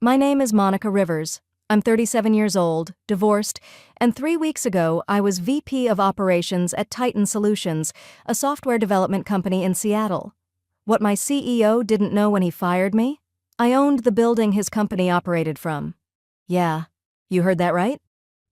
My name is Monica Rivers. I'm 37 years old, divorced, and 3 weeks ago I was VP of Operations at Titan Solutions, a software development company in Seattle. What my CEO didn't know when he fired me? I owned the building his company operated from. Yeah, you heard that right?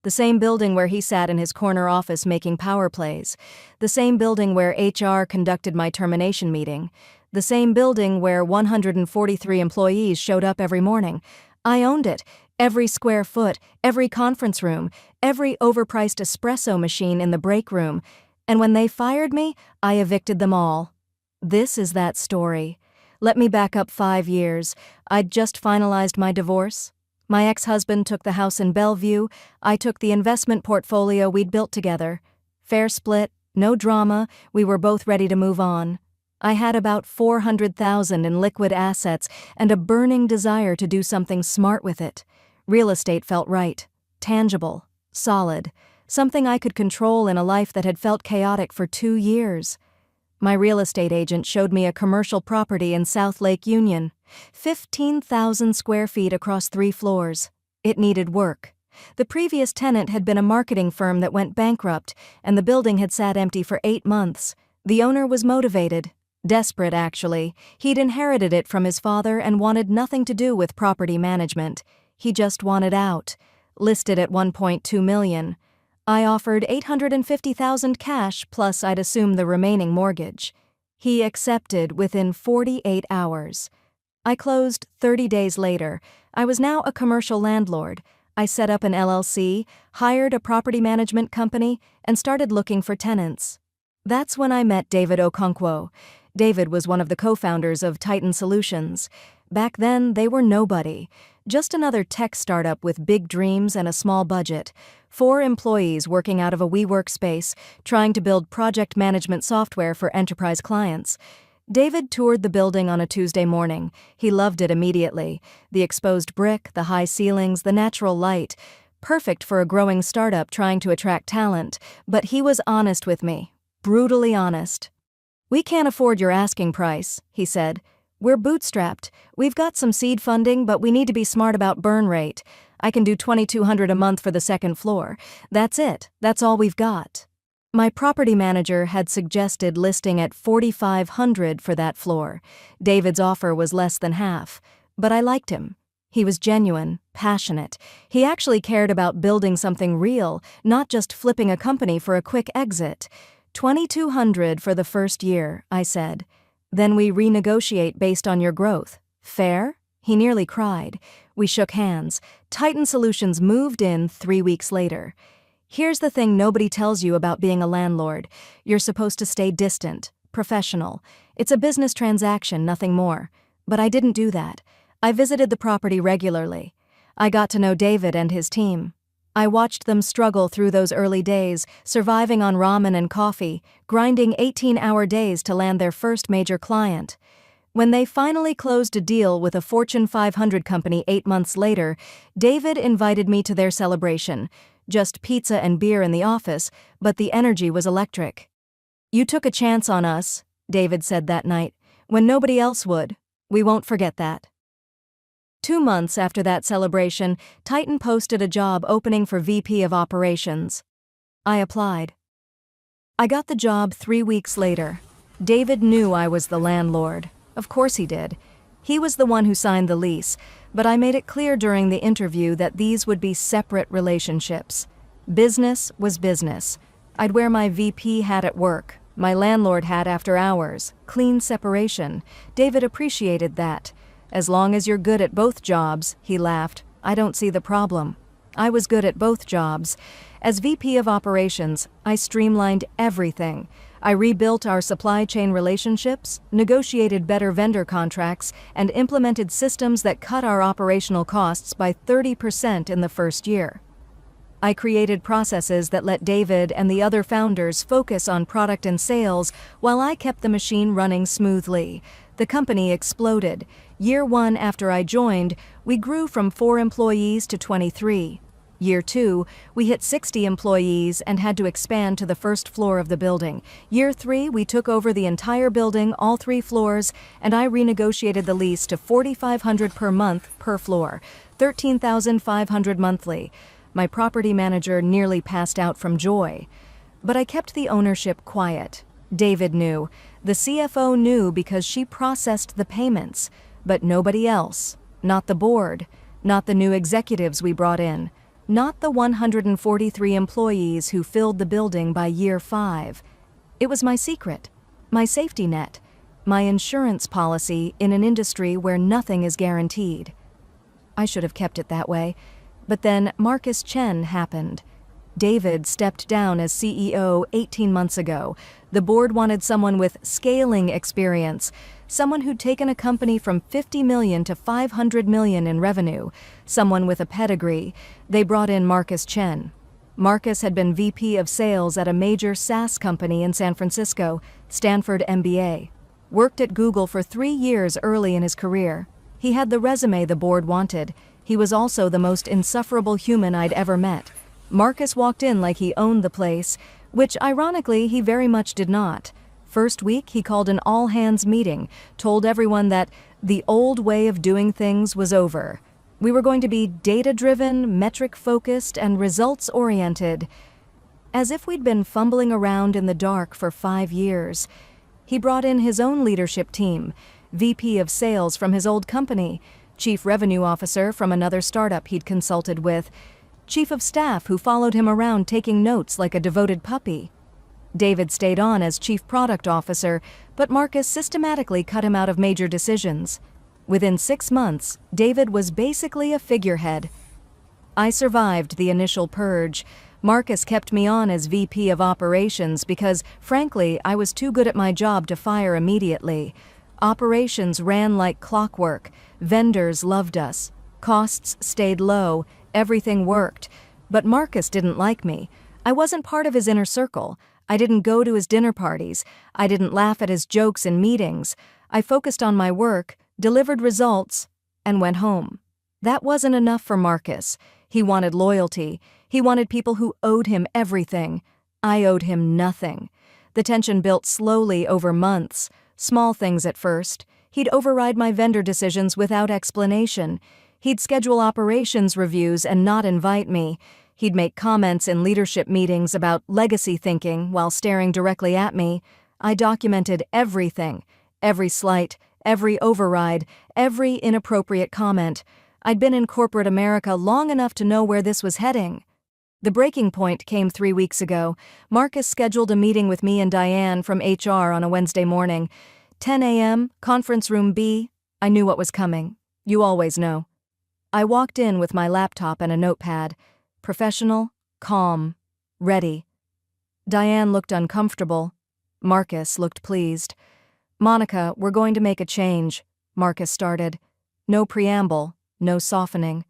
The same building where he sat in his corner office making power plays. The same building where HR conducted my termination meeting. The same building where 143 employees showed up every morning. I owned it. Every square foot, every conference room, every overpriced espresso machine in the break room. And when they fired me, I evicted them all. This is that story. Let me back up 5 years. I'd just finalized my divorce. My ex-husband took the house in Bellevue. I took the investment portfolio we'd built together. Fair split, no drama, we were both ready to move on. I had about $400,000 in liquid assets and a burning desire to do something smart with it. Real estate felt right, tangible, solid, something I could control in a life that had felt chaotic for 2 years. My real estate agent showed me a commercial property in South Lake Union, 15,000 square feet across 3 floors. It needed work. The previous tenant had been a marketing firm that went bankrupt, and the building had sat empty for 8 months. The owner was motivated. Desperate, actually. He'd inherited it from his father and wanted nothing to do with property management. He just wanted out. Listed at $1.2 million. I offered $850,000 cash, plus I'd assume the remaining mortgage. He accepted within 48 hours. I closed 30 days later. I was now a commercial landlord. I set up an LLC, hired a property management company, and started looking for tenants. That's when I met David Okonkwo. David was one of the co-founders of Titan Solutions. Back then, they were nobody. Just another tech startup with big dreams and a small budget. 4 employees working out of a WeWork space, trying to build project management software for enterprise clients. David toured the building on a Tuesday morning. He loved it immediately. The exposed brick, the high ceilings, the natural light. Perfect for a growing startup trying to attract talent. But he was honest with me. Brutally honest. "We can't afford your asking price," he said. "We're bootstrapped. We've got some seed funding, but we need to be smart about burn rate. I can do $2,200 a month for the second floor. That's it. That's all we've got." My property manager had suggested listing at $4,500 for that floor. David's offer was less than half, but I liked him. He was genuine, passionate. He actually cared about building something real, not just flipping a company for a quick exit. $2,200 for the first year, I said. Then we renegotiate based on your growth. Fair? He nearly cried. We shook hands. Titan Solutions moved in 3 weeks later. Here's the thing nobody tells you about being a landlord. You're supposed to stay distant, professional. It's a business transaction, nothing more. But I didn't do that. I visited the property regularly. I got to know David and his team. I watched them struggle through those early days, surviving on ramen and coffee, grinding 18-hour days to land their first major client. When they finally closed a deal with a Fortune 500 company 8 months later, David invited me to their celebration. Just pizza and beer in the office, but the energy was electric. "You took a chance on us," David said that night, "when nobody else would. We won't forget that." 2 months after that celebration, Titan posted a job opening for VP of Operations. I applied. I got the job 3 weeks later. David knew I was the landlord. Of course he did. He was the one who signed the lease, but I made it clear during the interview that these would be separate relationships. Business was business. I'd wear my VP hat at work, my landlord hat after hours, clean separation. David appreciated that. "As long as you're good at both jobs," he laughed, "I don't see the problem." I was good at both jobs. As VP of Operations, I streamlined everything. I rebuilt our supply chain relationships, negotiated better vendor contracts, and implemented systems that cut our operational costs by 30% in the first year. I created processes that let David and the other founders focus on product and sales while I kept the machine running smoothly. The company exploded. Year 1 after I joined, we grew from 4 employees to 23. Year 2, we hit 60 employees and had to expand to the first floor of the building. Year 3, we took over the entire building, all 3 floors, and I renegotiated the lease to $4,500 per month per floor, $13,500 monthly. My property manager nearly passed out from joy. But I kept the ownership quiet. David knew. The CFO knew because she processed the payments. But nobody else. Not the board. Not the new executives we brought in. Not the 143 employees who filled the building by year 5. It was my secret, my safety net, my insurance policy in an industry where nothing is guaranteed. I should have kept it that way, but then Marcus Chen happened. David stepped down as CEO 18 months ago. The board wanted someone with scaling experience, someone who'd taken a company from $50 million to $500 million in revenue, someone with a pedigree. They brought in Marcus Chen. Marcus had been VP of sales at a major SaaS company in San Francisco, Stanford MBA. Worked at Google for 3 years early in his career. He had the resume the board wanted. He was also the most insufferable human I'd ever met. Marcus walked in like he owned the place, which ironically he very much did not. First week, he called an all-hands meeting, told everyone that the old way of doing things was over. We were going to be data-driven, metric-focused, and results-oriented. As if we'd been fumbling around in the dark for 5 years. He brought in his own leadership team, VP of sales from his old company, chief revenue officer from another startup he'd consulted with, chief of staff who followed him around taking notes like a devoted puppy. David stayed on as chief product officer, but Marcus systematically cut him out of major decisions. Within 6 months, David was basically a figurehead. I survived the initial purge. Marcus kept me on as VP of operations because, frankly, I was too good at my job to fire immediately. Operations ran like clockwork. Vendors loved us. Costs stayed low. Everything worked. But Marcus didn't like me. I wasn't part of his inner circle. I didn't go to his dinner parties. I didn't laugh at his jokes in meetings. I focused on my work, delivered results, and went home. That wasn't enough for Marcus. He wanted loyalty. He wanted people who owed him everything. I owed him nothing. The tension built slowly over months. Small things at first. He'd override my vendor decisions without explanation. He'd schedule operations reviews and not invite me. He'd make comments in leadership meetings about legacy thinking while staring directly at me. I documented everything, every slight, every override, every inappropriate comment. I'd been in corporate America long enough to know where this was heading. The breaking point came 3 weeks ago. Marcus scheduled a meeting with me and Diane from HR on a Wednesday morning. 10 a.m., conference room B. I knew what was coming. You always know. I walked in with my laptop and a notepad. Professional, calm, ready. Diane looked uncomfortable. Marcus looked pleased. "Monica, we're going to make a change," Marcus started. No preamble, no softening.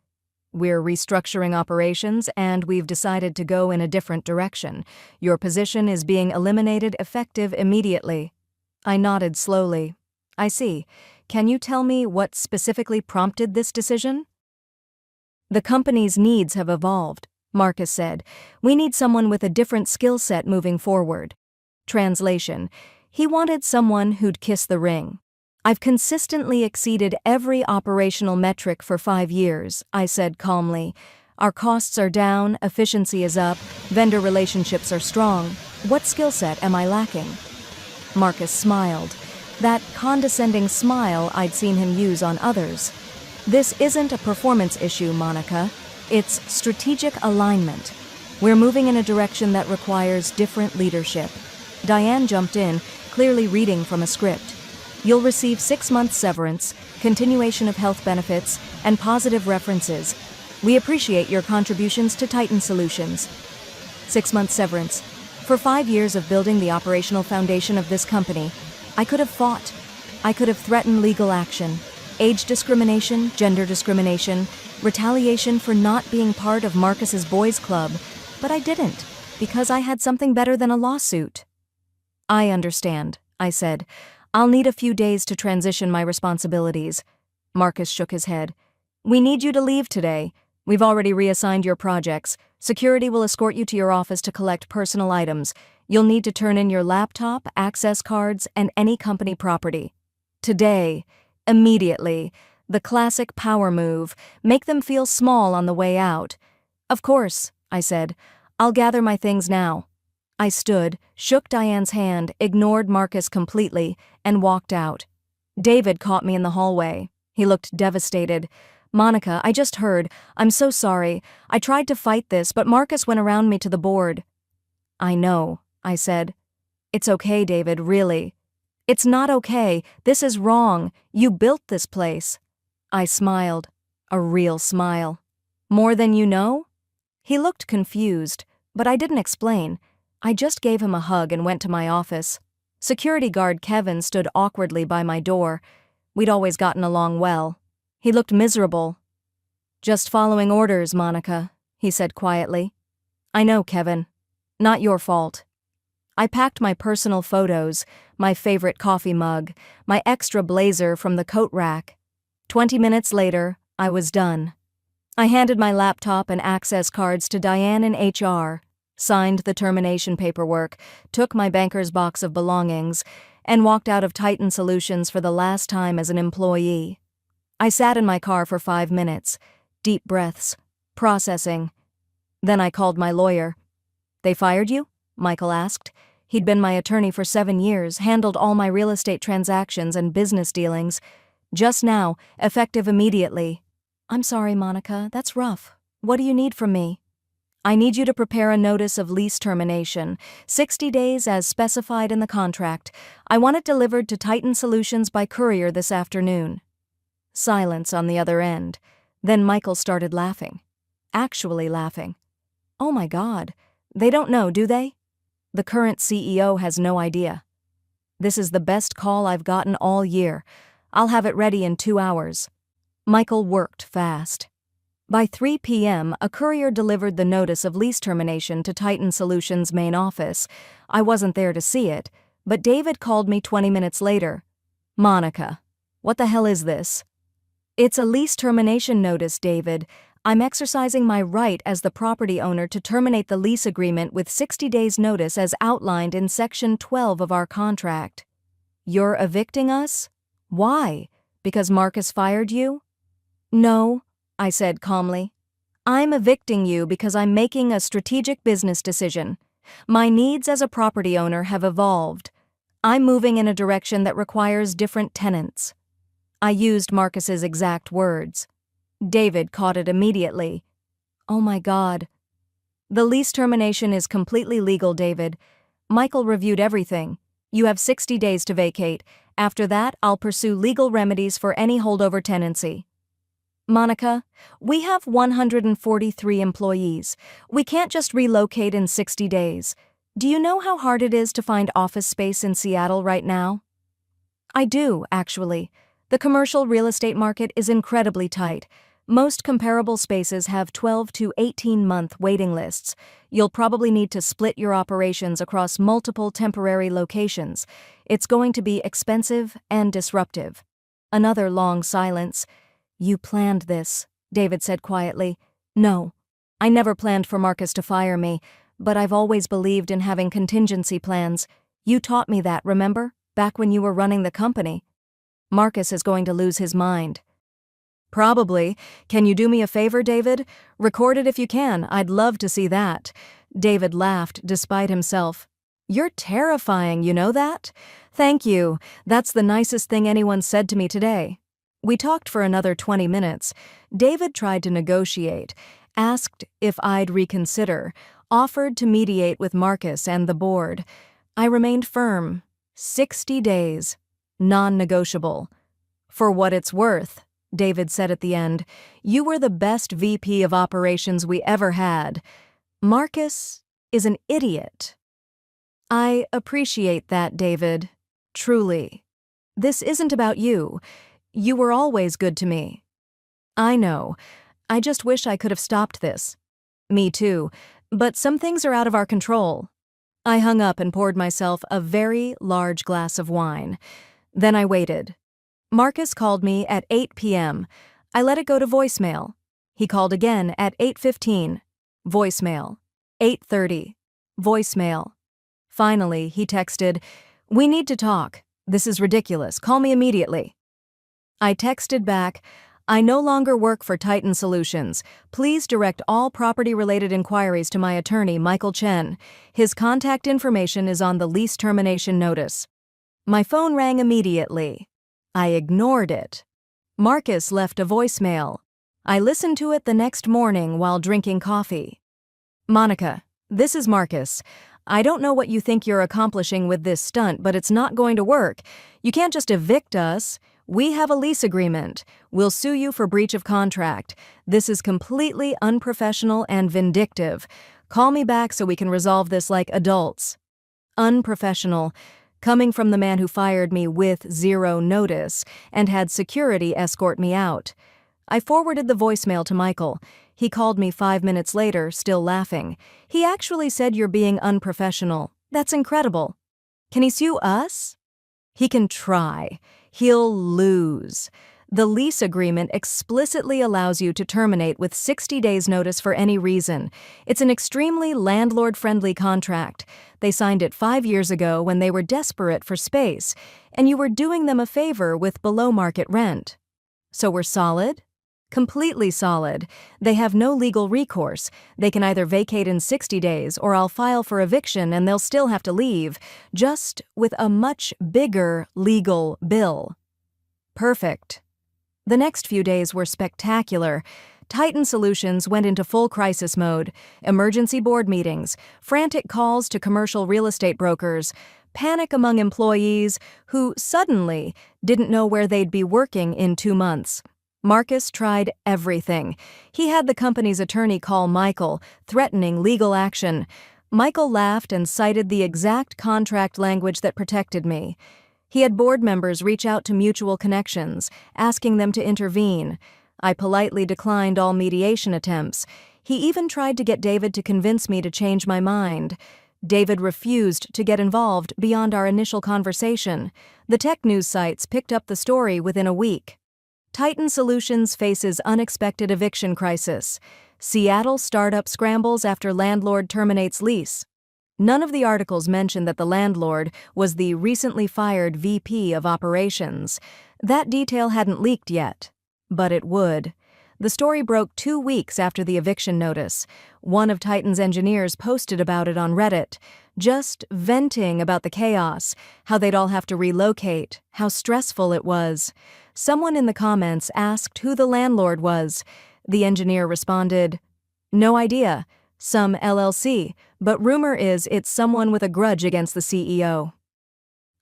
"We're restructuring operations and we've decided to go in a different direction. Your position is being eliminated effective immediately." I nodded slowly. "I see. Can you tell me what specifically prompted this decision?" "The company's needs have evolved," Marcus said. "We need someone with a different skill set moving forward." Translation: he wanted someone who'd kiss the ring. "I've consistently exceeded every operational metric for 5 years," I said calmly. "Our costs are down, efficiency is up, vendor relationships are strong. What skill set am I lacking?" Marcus smiled. That condescending smile I'd seen him use on others. "This isn't a performance issue, Monica. It's strategic alignment. We're moving in a direction that requires different leadership." Diane jumped in, clearly reading from a script. "You'll receive 6 months severance, continuation of health benefits, and positive references. We appreciate your contributions to Titan Solutions." 6 months severance. For 5 years of building the operational foundation of this company, I could have fought. I could have threatened legal action. Age discrimination, gender discrimination, retaliation for not being part of Marcus's boys' club, but I didn't, because I had something better than a lawsuit. "I understand," I said. "I'll need a few days to transition my responsibilities." Marcus shook his head. "We need you to leave today. We've already reassigned your projects. Security will escort you to your office to collect personal items. You'll need to turn in your laptop, access cards, and any company property. Today, immediately, the classic power move, make them feel small on the way out. Of course, I said. I'll gather my things now. I stood, shook Diane's hand, ignored Marcus completely, and walked out. David caught me in the hallway. He looked devastated. Monica, I just heard. I'm so sorry. I tried to fight this, but Marcus went around me to the board. I know, I said. It's okay, David, really. It's not okay. This is wrong. You built this place. I smiled. A real smile. More than you know? He looked confused, but I didn't explain. I just gave him a hug and went to my office. Security guard Kevin stood awkwardly by my door. We'd always gotten along well. He looked miserable. Just following orders, Monica, he said quietly. I know, Kevin. Not your fault. I packed my personal photos, my favorite coffee mug, my extra blazer from the coat rack. 20 minutes later, I was done. I handed my laptop and access cards to Diane in HR, signed the termination paperwork, took my banker's box of belongings, and walked out of Titan Solutions for the last time as an employee. I sat in my car for 5 minutes, deep breaths, processing. Then I called my lawyer. They fired you? Michael asked. He'd been my attorney for 7 years, handled all my real estate transactions and business dealings. Just now, effective immediately. I'm sorry, Monica, that's rough. What do you need from me? I need you to prepare a notice of lease termination, 60 days as specified in the contract. I want it delivered to Titan Solutions by courier this afternoon. Silence on the other end. Then Michael started laughing. Actually laughing. Oh my God. They don't know, do they? The current CEO has no idea. This is the best call I've gotten all year. I'll have it ready in 2 hours. Michael worked fast. By 3 p.m., a courier delivered the notice of lease termination to Titan Solutions' main office. I wasn't there to see it, but David called me 20 minutes later. Monica, what the hell is this? It's a lease termination notice, David. I'm exercising my right as the property owner to terminate the lease agreement with 60 days' notice as outlined in Section 12 of our contract. You're evicting us? Why? Because Marcus fired you? No, I said calmly. I'm evicting you because I'm making a strategic business decision. My needs as a property owner have evolved. I'm moving in a direction that requires different tenants. I used Marcus's exact words. David caught it immediately. Oh my God. The lease termination is completely legal, David. Michael reviewed everything. You have 60 days to vacate. After that, I'll pursue legal remedies for any holdover tenancy. Monica, we have 143 employees. We can't just relocate in 60 days. Do you know how hard it is to find office space in Seattle right now? I do, actually. The commercial real estate market is incredibly tight. Most comparable spaces have 12 to 18-month waiting lists. You'll probably need to split your operations across multiple temporary locations. It's going to be expensive and disruptive. Another long silence. You planned this, David said quietly. No, I never planned for Marcus to fire me, but I've always believed in having contingency plans. You taught me that, remember? Back when you were running the company. Marcus is going to lose his mind. Probably. Can you do me a favor, David? Record it if you can. I'd love to see that. David laughed despite himself. You're terrifying, you know that? Thank you. That's the nicest thing anyone said to me today. We talked for another 20 minutes. David tried to negotiate, asked if I'd reconsider, offered to mediate with Marcus and the board. I remained firm. 60 days. Non-negotiable. For what it's worth, David said at the end, you were the best VP of operations we ever had. Marcus is an idiot. I appreciate that, David. Truly. This isn't about you. You were always good to me. I know. I just wish I could have stopped this. Me too. But some things are out of our control. I hung up and poured myself a very large glass of wine. Then I waited. Marcus called me at 8 p.m. I let it go to voicemail. He called again at 8:15. Voicemail. 8:30. Voicemail. Finally, he texted, "We need to talk. This is ridiculous. Call me immediately." I texted back, "I no longer work for Titan Solutions. Please direct all property-related inquiries to my attorney, Michael Chen. His contact information is on the lease termination notice." My phone rang immediately. I ignored it. Marcus left a voicemail. I listened to it the next morning while drinking coffee. "Monica, this is Marcus. I don't know what you think you're accomplishing with this stunt, but it's not going to work. You can't just evict us. We have a lease agreement. We'll sue you for breach of contract. This is completely unprofessional and vindictive. Call me back so we can resolve this like adults." Unprofessional, coming from the man who fired me with zero notice and had security escort me out. I forwarded the voicemail to Michael. He called me 5 minutes later, still laughing. He actually said, "You're being unprofessional. That's incredible." Can he sue us? He can try. He'll lose. The lease agreement explicitly allows you to terminate with 60 days' notice for any reason. It's an extremely landlord-friendly contract. They signed it 5 years ago when they were desperate for space, and you were doing them a favor with below-market rent. So we're solid? Completely solid. They have no legal recourse. They can either vacate in 60 days or I'll file for eviction and they'll still have to leave, just with a much bigger legal bill. Perfect. The next few days were spectacular. Titan Solutions went into full crisis mode, emergency board meetings, frantic calls to commercial real estate brokers, panic among employees who suddenly didn't know where they'd be working in 2 months. Marcus tried everything. He had the company's attorney call Michael, threatening legal action. Michael laughed and cited the exact contract language that protected me. He had board members reach out to mutual connections, asking them to intervene. I politely declined all mediation attempts. He even tried to get David to convince me to change my mind. David refused to get involved beyond our initial conversation. The tech news sites picked up the story within a week. Titan Solutions faces unexpected eviction crisis. Seattle startup scrambles after landlord terminates lease. None of the articles mentioned that the landlord was the recently fired VP of operations. That detail hadn't leaked yet, but it would. The story broke 2 weeks after the eviction notice. One of Titan's engineers posted about it on Reddit, just venting about the chaos, how they'd all have to relocate, how stressful it was. Someone in the comments asked who the landlord was. The engineer responded, "No idea. Some LLC, but rumor is it's someone with a grudge against the CEO."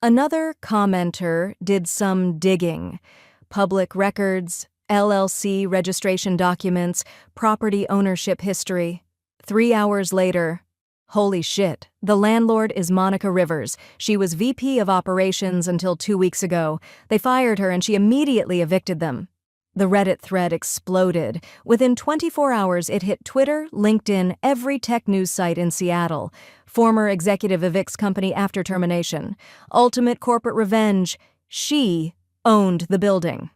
Another commenter did some digging. Public records, LLC registration documents, property ownership history. 3 hours later, holy shit, the landlord is Monica Rivers. She was VP of operations until 2 weeks ago. They fired her and she immediately evicted them. The Reddit thread exploded. Within 24 hours, it hit Twitter, LinkedIn, every tech news site in Seattle. Former executive evicts company after termination. Ultimate corporate revenge. She owned the building.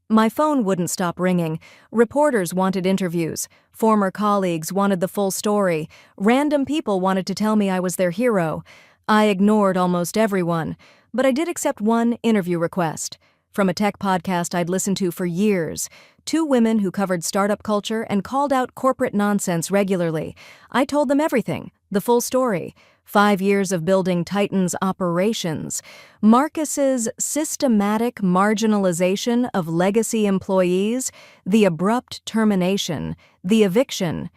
My phone wouldn't stop ringing. Reporters wanted interviews. Former colleagues wanted the full story. Random people wanted to tell me I was their hero. I ignored almost everyone, but I did accept one interview request. From a tech podcast I'd listened to for years. 2 women who covered startup culture and called out corporate nonsense regularly. I told them everything, the full story. 5 years of building Titan's operations. Marcus's systematic marginalization of legacy employees. The abrupt termination. The eviction.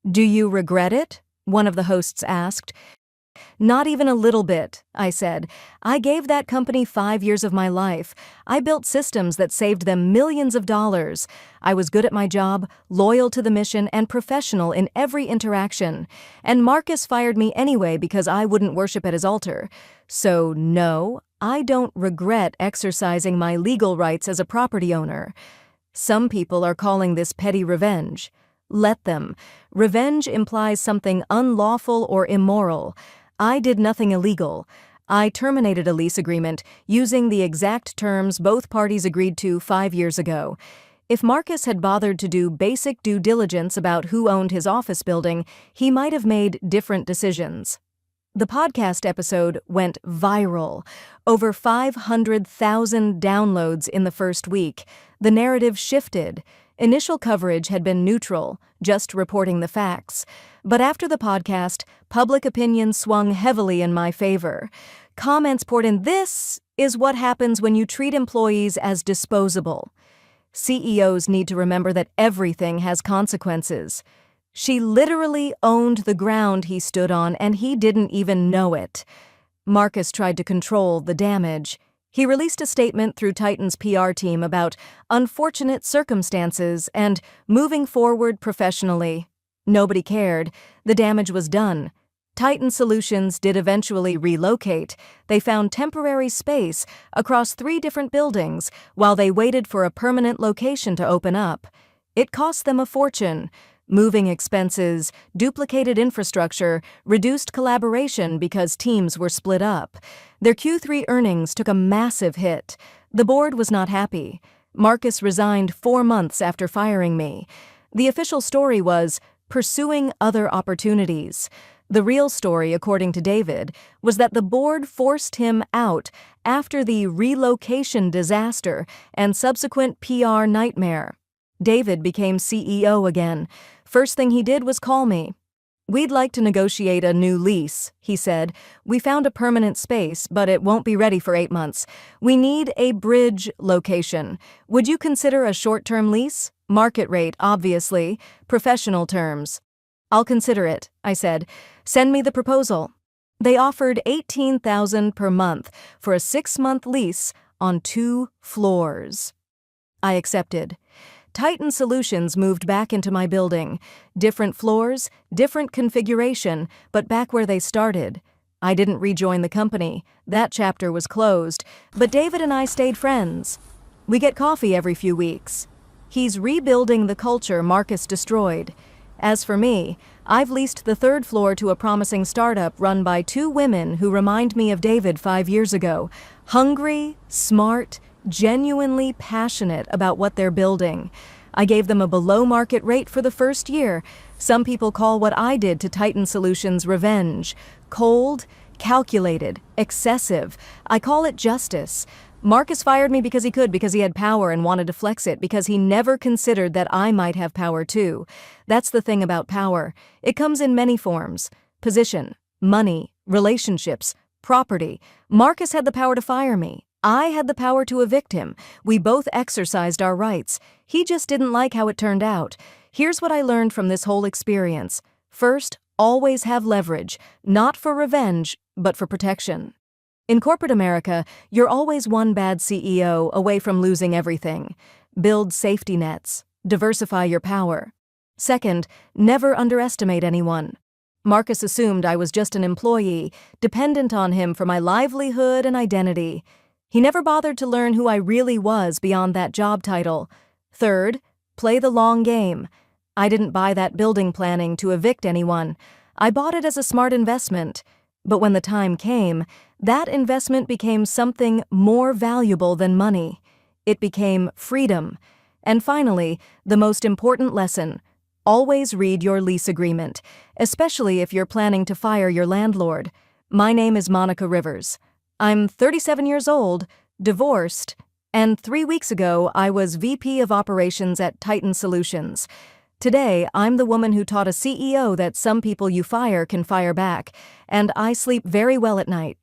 "Do you regret it?" one of the hosts asked. "Not even a little bit," I said. "I gave that company 5 years of my life. I built systems that saved them millions of dollars. I was good at my job, loyal to the mission, and professional in every interaction. And Marcus fired me anyway because I wouldn't worship at his altar. So no, I don't regret exercising my legal rights as a property owner. Some people are calling this petty revenge. Let them. Revenge implies something unlawful or immoral. I did nothing illegal. I terminated a lease agreement using the exact terms both parties agreed to 5 years ago. If Marcus had bothered to do basic due diligence about who owned his office building, he might have made different decisions. The podcast episode went viral. Over 500,000 downloads in the first week. The narrative shifted. Initial coverage had been neutral, just reporting the facts. But after the podcast, public opinion swung heavily in my favor. Comments poured in, "This is what happens when you treat employees as disposable. CEOs need to remember that everything has consequences." She literally owned the ground he stood on, and he didn't even know it. Marcus tried to control the damage. He released a statement through Titan's PR team about unfortunate circumstances and moving forward professionally. Nobody cared. The damage was done. Titan Solutions did eventually relocate. They found temporary space across 3 different buildings while they waited for a permanent location to open up. It cost them a fortune. Moving expenses, duplicated infrastructure, reduced collaboration because teams were split up. Their Q3 earnings took a massive hit. The board was not happy. Marcus resigned 4 months after firing me. The official story was pursuing other opportunities. The real story, according to David, was that the board forced him out after the relocation disaster and subsequent PR nightmare. David became CEO again. First thing he did was call me. "We'd like to negotiate a new lease," he said. "We found a permanent space, but it won't be ready for 8 months. We need a bridge location. Would you consider a short-term lease? Market rate, obviously. Professional terms." "I'll consider it," I said. "Send me the proposal." They offered $18,000 per month for a 6-month lease on 2 floors. I accepted. Titan Solutions moved back into my building. Different floors, different configuration, but back where they started. I didn't rejoin the company. That chapter was closed, but David and I stayed friends. We get coffee every few weeks. He's rebuilding the culture Marcus destroyed. As for me, I've leased the 3rd floor to a promising startup run by 2 women who remind me of David 5 years ago. Hungry, smart, genuinely passionate about what they're building. I gave them a below-market rate for the first year. Some people call what I did to Titan Solutions revenge. Cold, calculated, excessive. I call it justice. Marcus fired me because he could, because he had power and wanted to flex it, because he never considered that I might have power too. That's the thing about power. It comes in many forms. Position, money, relationships, property. Marcus had the power to fire me. I had the power to evict him. We both exercised our rights. He just didn't like how it turned out. Here's what I learned from this whole experience. First, always have leverage, not for revenge, but for protection. In corporate America, you're always one bad CEO away from losing everything. Build safety nets. Diversify your power. Second, never underestimate anyone. Marcus assumed I was just an employee, dependent on him for my livelihood and identity. He never bothered to learn who I really was beyond that job title. Third, play the long game. I didn't buy that building planning to evict anyone. I bought it as a smart investment. But when the time came, that investment became something more valuable than money. It became freedom. And finally, the most important lesson: always read your lease agreement, especially if you're planning to fire your landlord. My name is Monica Rivers. I'm 37 years old, divorced, and 3 weeks ago I was VP of Operations at Titan Solutions. Today, I'm the woman who taught a CEO that some people you fire can fire back, and I sleep very well at night.